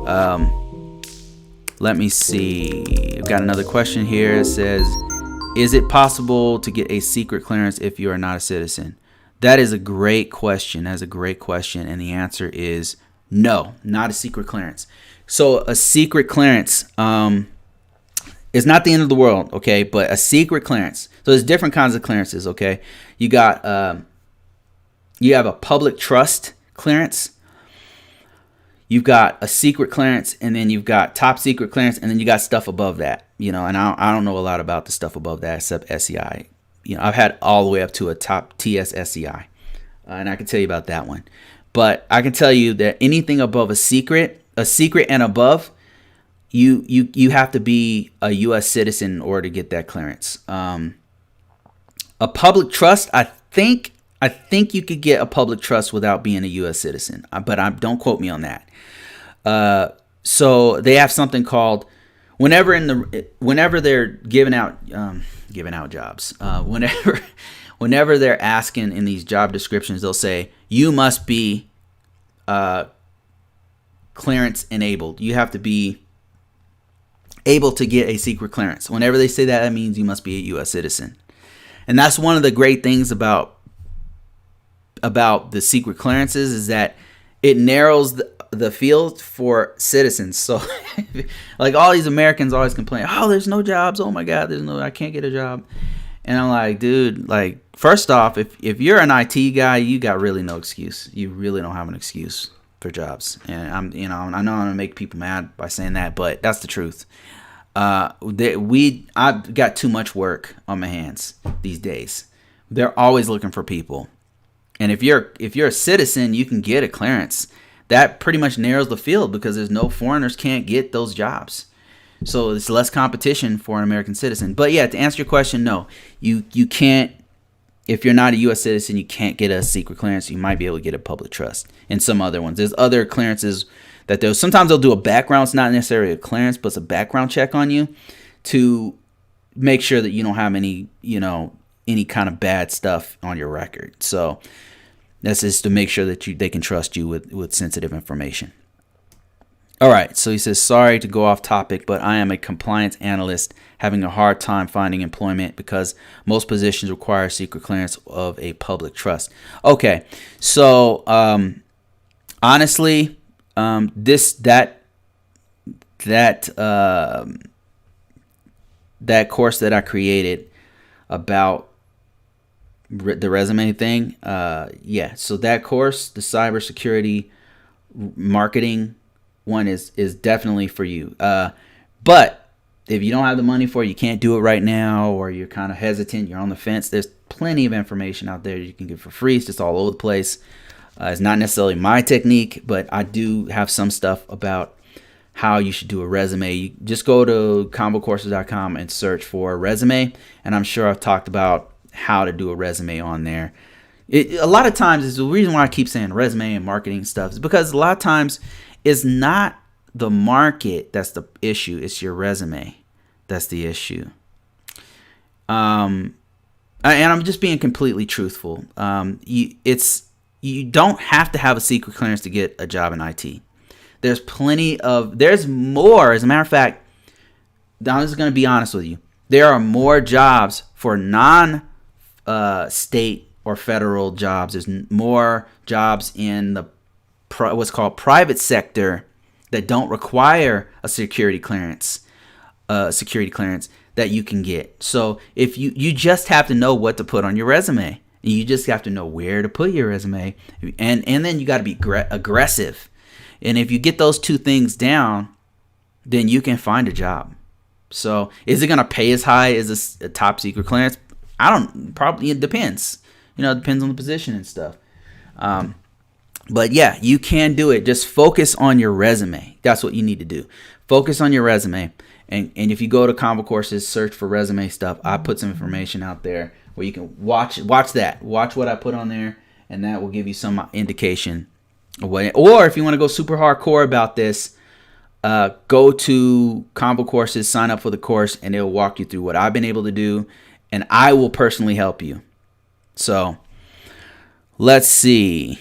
Let me see. I've got another question here. It says, is it possible to get a secret clearance if you are not a citizen? That is a great question. That's a great question. And the answer is no, not a secret clearance. So a secret clearance is not the end of the world, okay? But a secret clearance. So there's different kinds of clearances, okay? You got you have a public trust clearance. You've got a secret clearance, and then you've got top secret clearance, and then you got stuff above that, and I don't know a lot about the stuff above that except SEI. I've had all the way up to a top TS SEI, and I can tell you about that one. But I can tell you that anything above a secret and above, you have to be a U.S. citizen in order to get that clearance. A public trust, I think you could get a public trust without being a U.S. citizen, but don't quote me on that. So they have something called whenever they're giving out jobs, whenever they're asking in these job descriptions, they'll say you must be clearance enabled. You have to be able to get a secret clearance. Whenever they say that, that means you must be a U.S. citizen, and that's one of the great things about the secret clearances is that it narrows the field for citizens. So like all these Americans always complain, oh, there's no jobs. Oh my God, I can't get a job. And I'm like, dude, like, first off, if you're an IT guy, you got really no excuse. You really don't have an excuse for jobs. And I know I'm going to make people mad by saying that, but that's the truth. I've got too much work on my hands these days. They're always looking for people. And if you're a citizen, you can get a clearance. That pretty much narrows the field because there's no foreigners can't get those jobs. So it's less competition for an American citizen. But yeah, to answer your question, no, you can't. If you're not a U.S. citizen, you can't get a secret clearance. You might be able to get a public trust and some other ones. There's other clearances that sometimes they'll do a background. It's not necessarily a clearance, but it's a background check on you to make sure that you don't have any kind of bad stuff on your record. So that's just to make sure that they can trust you with sensitive information. All right, so he says, sorry to go off topic, but I am a compliance analyst having a hard time finding employment because most positions require secret clearance of a public trust. Okay, so honestly, that course that I created about the resume thing, so that course, the cybersecurity marketing one, is definitely for you. But if you don't have the money for it, you can't do it right now, or you're kind of hesitant, you're on the fence, there's plenty of information out there you can get for free. It's just all over the place. It's not necessarily my technique, but I do have some stuff about how you should do a resume. You just go to ConvoCourses.com and search for a resume, and I'm sure I've talked about how to do a resume on there. A lot of times, is the reason why I keep saying resume and marketing stuff is because a lot of times it's not the market that's the issue, it's your resume that's the issue. And I'm just being completely truthful. You don't have to have a secret clearance to get a job in IT. There's more. As a matter of fact, I'm just going to be honest with you. There are more jobs for non-state or federal jobs. There's more jobs in the what's called private sector that don't require a security clearance that you can get. So if you just have to know what to put on your resume. You just have to know where to put your resume, and then you got to be aggressive. And if you get those two things down, then you can find a job. So is it going to pay as high as a top secret clearance? Probably it depends. It depends on the position and stuff. But yeah, you can do it. Just focus on your resume. That's what you need to do. Focus on your resume. And if you go to ConvoCourses, search for resume stuff. I put some information out there where you can watch that. Watch what I put on there, and that will give you some indication of what. Or if you want to go super hardcore about this, go to ConvoCourses, sign up for the course, and it'll walk you through what I've been able to do, and I will personally help you. So let's see.